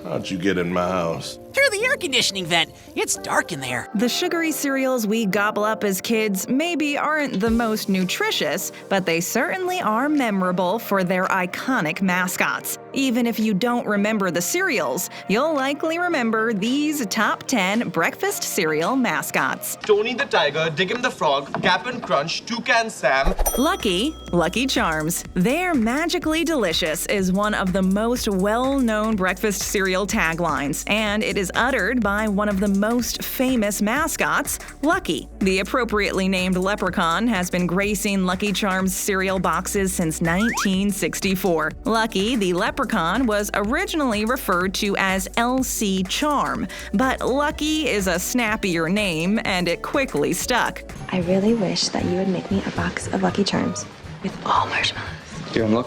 How'd you get in my house? Through the air conditioning vent. It's dark in there. The sugary cereals we gobble up as kids maybe aren't the most nutritious, but they certainly are memorable for their iconic mascots. Even if you don't remember the cereals, you'll likely remember these top 10 breakfast cereal mascots. Tony the Tiger, Diggum the Frog, Cap'n Crunch, Toucan Sam. Lucky Charms. They're magically delicious is one of the most well-known breakfast cereal taglines, and it is uttered by one of the most famous mascots, Lucky. The appropriately named leprechaun has been gracing Lucky Charms cereal boxes since 1964. Lucky, the leprechaun, was originally referred to as LC Charm, but Lucky is a snappier name and it quickly stuck. I really wish that you would make me a box of Lucky Charms with all marshmallows.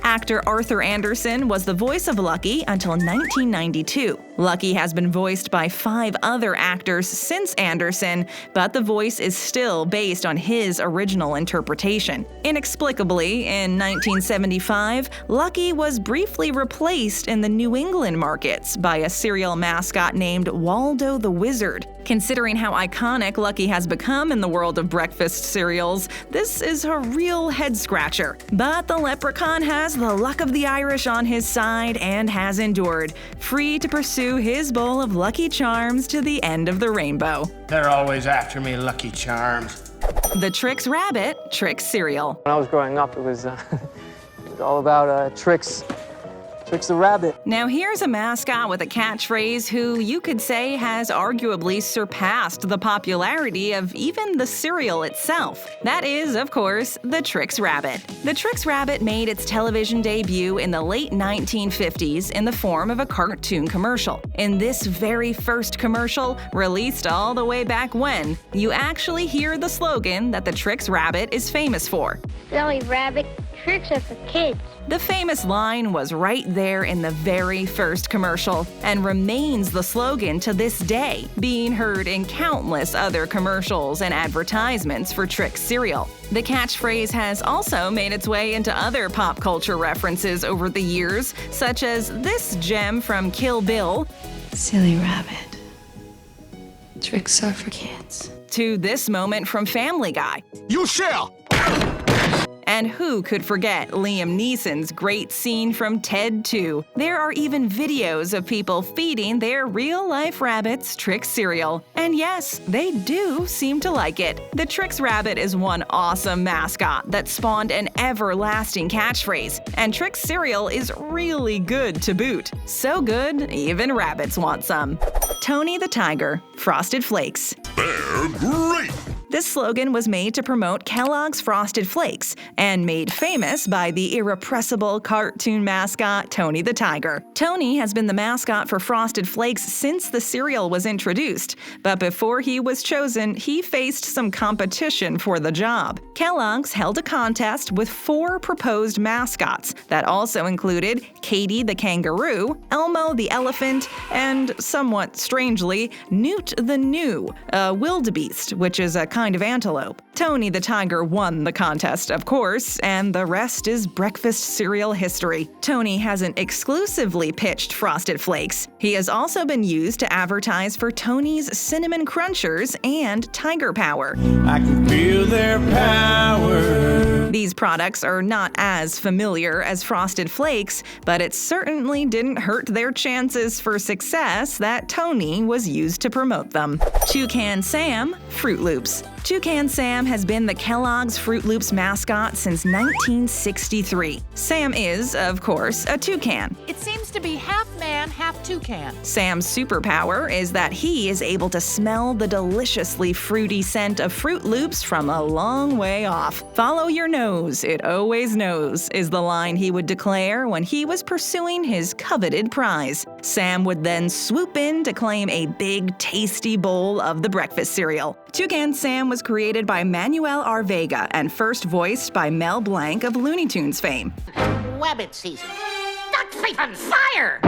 Actor Arthur Anderson was the voice of Lucky until 1992. Lucky has been voiced by 5 other actors since Anderson, but the voice is still based on his original interpretation. Inexplicably, in 1975, Lucky was briefly replaced in the New England markets by a cereal mascot named Waldo the Wizard. Considering how iconic Lucky has become in the world of breakfast cereals, this is a real head-scratcher. But the leprechaun has the luck of the Irish on his side and has endured, free to pursue his bowl of Lucky Charms to the end of the rainbow. They're always after me, Lucky Charms. The Trix Rabbit Trix cereal. When I was growing up, it was all about Trix the rabbit. Now here's a mascot with a catchphrase who you could say has arguably surpassed the popularity of even the cereal itself. That is, of course, the Trix Rabbit. The Trix Rabbit made its television debut in the late 1950s in the form of a cartoon commercial. In this very first commercial, released all the way back when, you actually hear the slogan that the Trix Rabbit is famous for. Silly rabbit, tricks are for kids. The famous line was right there in the very first commercial and remains the slogan to this day, being heard in countless other commercials and advertisements for Trix cereal. The catchphrase has also made its way into other pop culture references over the years, such as this gem from Kill Bill, Silly rabbit, tricks are for kids, to this moment from Family Guy. You shall! And who could forget Liam Neeson's great scene from Ted 2? There are even videos of people feeding their real-life rabbits Trix cereal. And yes, they do seem to like it. The Trix Rabbit is one awesome mascot that spawned an everlasting catchphrase. And Trix cereal is really good to boot. So good, even rabbits want some. Tony the Tiger Frosted Flakes. They're great! This slogan was made to promote Kellogg's Frosted Flakes and made famous by the irrepressible cartoon mascot Tony the Tiger. Tony has been the mascot for Frosted Flakes since the cereal was introduced, but before he was chosen, he faced some competition for the job. Kellogg's held a contest with 4 proposed mascots that also included Katie the Kangaroo, Elmo the Elephant, and, somewhat strangely, Newt the New, a wildebeest, which is a kind of antelope. Tony the Tiger won the contest, of course, and the rest is breakfast cereal history. Tony hasn't exclusively pitched Frosted Flakes. He has also been used to advertise for Tony's Cinnamon Crunchers and Tiger Power. I can feel their power. These products are not as familiar as Frosted Flakes, but it certainly didn't hurt their chances for success that Tony was used to promote them. Toucan Sam Froot Loops. Toucan Sam has been the Kellogg's Froot Loops mascot since 1963. Sam is, of course, a toucan. It seems to be half man, half toucan. Sam's superpower is that he is able to smell the deliciously fruity scent of Froot Loops from a long way off. "Follow your nose, it always knows," is the line he would declare when he was pursuing his coveted prize. Sam would then swoop in to claim a big, tasty bowl of the breakfast cereal. Toucan Sam was created by Manuel R. Vega and first voiced by Mel Blanc of Looney Tunes fame. Wabbit season. Duck Faith on fire!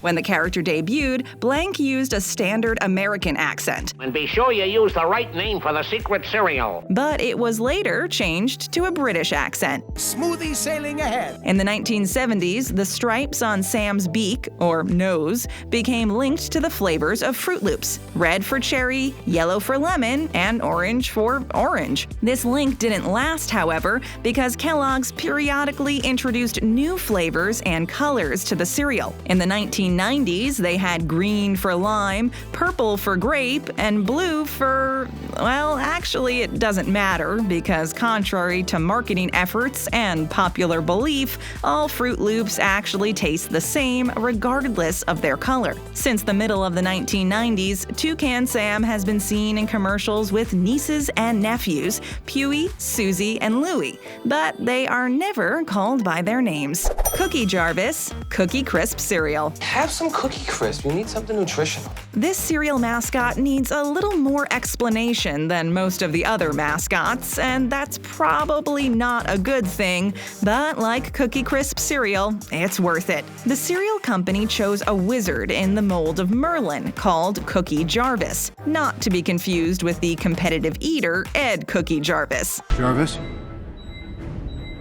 When the character debuted, Blank used a standard American accent, And be sure you use the right name for the secret cereal. but it was later changed to a British accent. Smoothie sailing ahead. In the 1970s, the stripes on Sam's beak, or nose, became linked to the flavors of Froot Loops: red for cherry, yellow for lemon, and orange for orange. This link didn't last, however, because Kellogg's periodically introduced new flavors and colors to the cereal. In the 1990s, they had green for lime, purple for grape, and blue for… well, actually it doesn't matter, because contrary to marketing efforts and popular belief, all Froot Loops actually taste the same regardless of their color. Since the middle of the 1990s, Toucan Sam has been seen in commercials with nieces and nephews, Pewee, Susie, and Louie, but they are never called by their names. Cookie Jarvis, Cookie Crisp cereal. Have some Cookie Crisp. You need something nutritional. This cereal mascot needs a little more explanation than most of the other mascots, and that's probably not a good thing, but like Cookie Crisp cereal, it's worth it. The cereal company chose a wizard in the mold of Merlin called Cookie Jarvis, not to be confused with the competitive eater Ed Cookie Jarvis. Jarvis?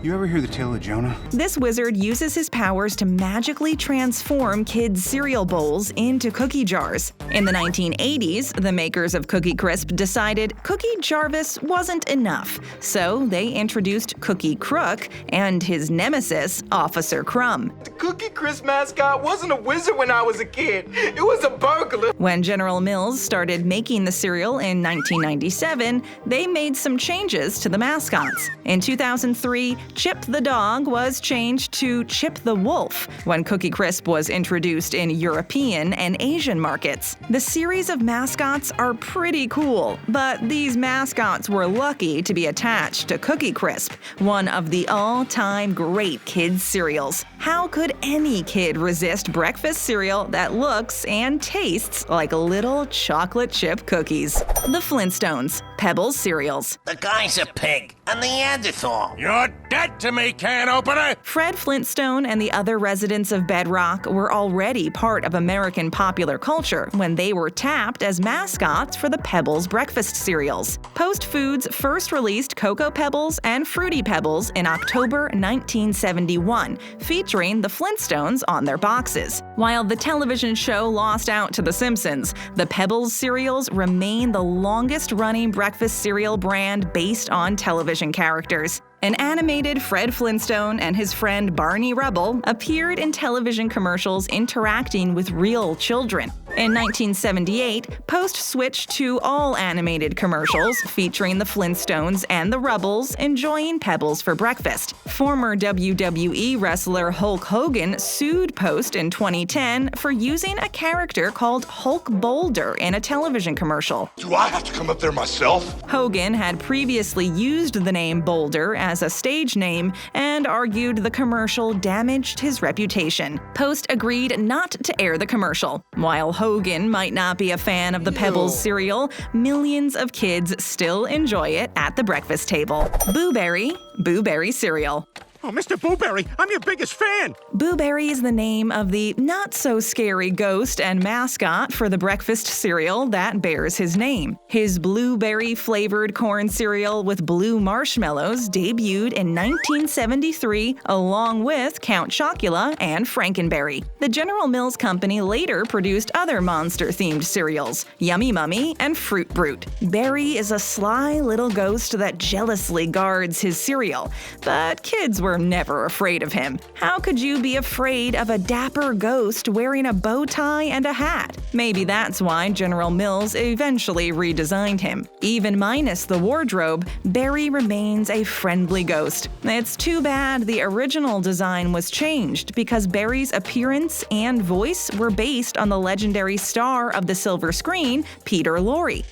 You ever hear the tale of Jonah? This wizard uses his powers to magically transform kids' cereal bowls into cookie jars. In the 1980s, the makers of Cookie Crisp decided Cookie Jarvis wasn't enough, so they introduced Cookie Crook and his nemesis, Officer Crumb. The Cookie Crisp mascot wasn't a wizard when I was a kid. It was a burglar. When General Mills started making the cereal in 1997, they made some changes to the mascots. In 2003, Chip the dog was changed to Chip the wolf when Cookie Crisp was introduced in European and Asian markets. The series of mascots are pretty cool, but these mascots were lucky to be attached to Cookie Crisp, one of the all-time great kids' cereals. How could any kid resist breakfast cereal that looks and tastes like little chocolate chip cookies? The Flintstones, Pebbles cereals. The guy's a pig, a Neanderthal. You're dead to me, can opener! Fred Flintstone and the other residents of Bedrock were already part of American popular culture when they were tapped as mascots for the Pebbles breakfast cereals. Post Foods first released Cocoa Pebbles and Fruity Pebbles in October 1971, featuring the Flintstones on their boxes. While the television show lost out to The Simpsons, the Pebbles cereals remain the longest-running breakfast cereal brand based on television characters. An animated Fred Flintstone and his friend Barney Rubble appeared in television commercials interacting with real children. In 1978, Post switched to all animated commercials featuring the Flintstones and the Rubbles enjoying Pebbles for breakfast. Former WWE wrestler Hulk Hogan sued Post in 2010 for using a character called Hulk Boulder in a television commercial. Do I have to come up there myself? Hogan had previously used the name Boulder as a stage name and argued the commercial damaged his reputation. Post agreed not to air the commercial. While Hogan might not be a fan of the Pebbles cereal, millions of kids still enjoy it at the breakfast table. Boo Berry cereal. Oh, Mr. Booberry, I'm your biggest fan! Boo Berry is the name of the not-so-scary ghost and mascot for the breakfast cereal that bears his name. His blueberry-flavored corn cereal with blue marshmallows debuted in 1973 along with Count Chocula and Frankenberry. The General Mills Company later produced other monster-themed cereals, Yummy Mummy and Fruit Brute. Berry is a sly little ghost that jealously guards his cereal, but kids were never afraid of him. How could you be afraid of a dapper ghost wearing a bow tie and a hat? Maybe that's why General Mills eventually redesigned him. Even minus the wardrobe, Berry remains a friendly ghost. It's too bad the original design was changed because Berry's appearance and voice were based on the legendary star of the silver screen, Peter Lorre.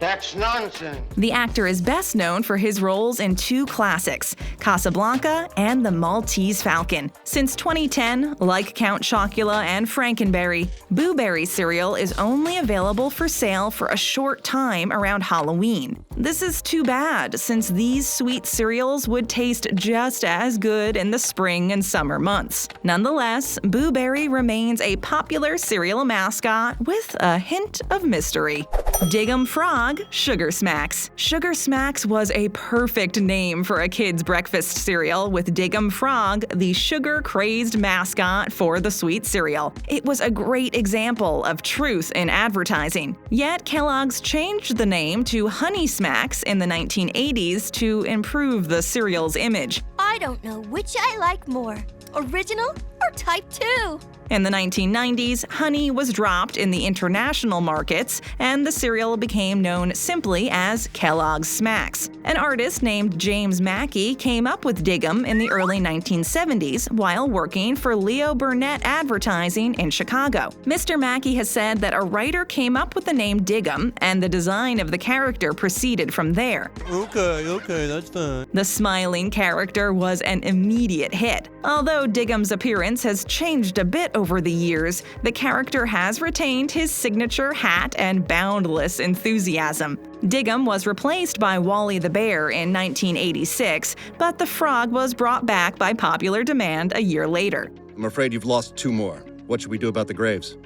That's nonsense. The actor is best known for his roles in two classics, Casablanca and The Maltese Falcon. Since 2010, like Count Chocula and Frankenberry, Boo Berry cereal is only available for sale for a short time around Halloween. This is too bad, since these sweet cereals would taste just as good in the spring and summer months. Nonetheless, Boo Berry remains a popular cereal mascot with a hint of mystery. Dig 'em Frog Sugar Smacks. Sugar Smacks was a perfect name for a kid's breakfast cereal, with Dig 'em Frog the sugar-crazed mascot for the sweet cereal. It was a great example of truth in advertising. Yet Kellogg's changed the name to Honey Smacks in the 1980s to improve the cereal's image. I don't know which I like more, original or type 2. In the 1990s, honey was dropped in the international markets, and the cereal became known simply as Kellogg's Smacks. An artist named James Mackey came up with Dig 'em in the early 1970s while working for Leo Burnett Advertising in Chicago. Mr. Mackey has said that a writer came up with the name Dig 'em, and the design of the character proceeded from there. Okay, that's fine. The smiling character was an immediate hit. Although Dig 'em's appearance has changed a bit over the years, the character has retained his signature hat and boundless enthusiasm. Dig 'em was replaced by Wally the Bear in 1986, but the frog was brought back by popular demand a year later. I'm afraid you've lost 2 more. What should we do about the graves?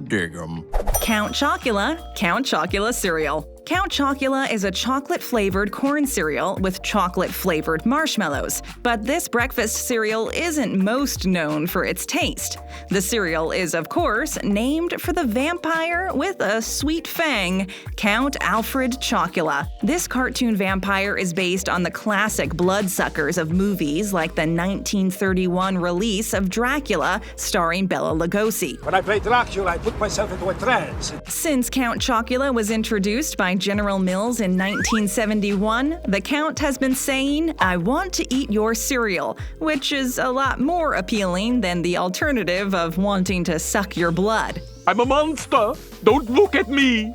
Dig 'em. Count Chocula cereal. Count Chocula is a chocolate-flavored corn cereal with chocolate-flavored marshmallows, but this breakfast cereal isn't most known for its taste. The cereal is, of course, named for the vampire with a sweet fang, Count Alfred Chocula. This cartoon vampire is based on the classic bloodsuckers of movies like the 1931 release of Dracula, starring Bela Lugosi. When I play Dracula, I put myself into a trance. Since Count Chocula was introduced by General Mills in 1971, the Count has been saying, "I want to eat your cereal," which is a lot more appealing than the alternative of wanting to suck your blood. I'm a monster. Don't look at me.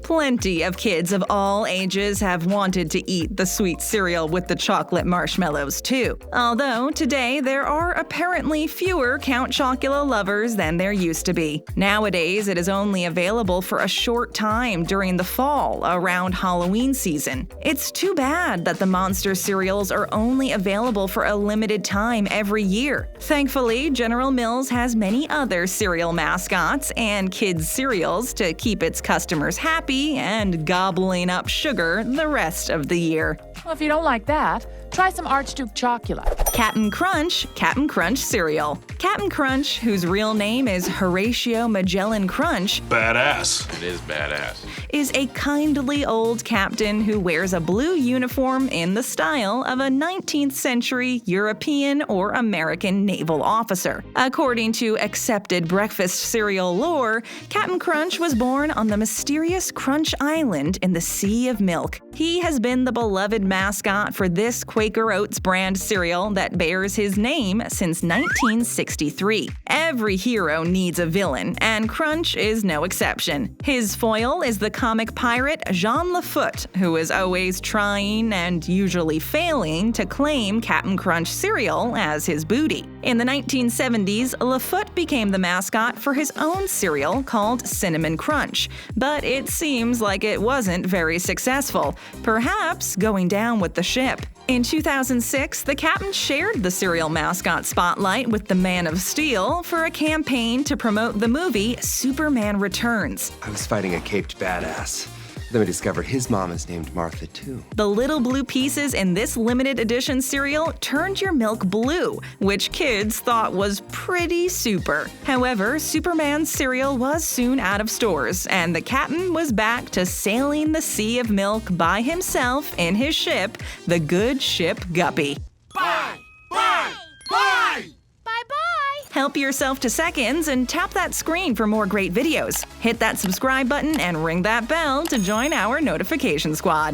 Plenty of kids of all ages have wanted to eat the sweet cereal with the chocolate marshmallows too. Although today there are apparently fewer Count Chocula lovers than there used to be. Nowadays it is only available for a short time during the fall around Halloween season. It's too bad that the monster cereals are only available for a limited time every year. Thankfully, General Mills has many other cereal mascots and kids' cereals to keep its customers happy and gobbling up sugar the rest of the year. Well, if you don't like that, try some Archduke Chocula. Cap'n Crunch cereal. Cap'n Crunch, whose real name is Horatio Magellan Crunch, Badass. It is badass. is a kindly old captain who wears a blue uniform in the style of a 19th century European or American naval officer. According to accepted breakfast cereal lore, Cap'n Crunch was born on the mysterious Crunch Island in the Sea of Milk. He has been the beloved mascot for this Quaker Oats brand cereal that bears his name since 1963. Every hero needs a villain, and Crunch is no exception. His foil is the comic pirate Jean Lafoot, who is always trying and usually failing to claim Cap'n Crunch cereal as his booty. In the 1970s, Lafoot became the mascot for his own cereal called Cinnamon Crunch, but it seems like it wasn't very successful, perhaps going down with the ship. In 2006, the captain shared the cereal mascot spotlight with the Man of Steel for a campaign to promote the movie Superman Returns. I was fighting a caped badass. Then we discovered his mom is named Martha, too. The little blue pieces in this limited edition cereal turned your milk blue, which kids thought was pretty super. However, Superman's cereal was soon out of stores, and the captain was back to sailing the sea of milk by himself in his ship, the good ship Guppy. Bye! Bye! Bye! Bye-bye. Help yourself to seconds and tap that screen for more great videos. Hit that subscribe button and ring that bell to join our notification squad.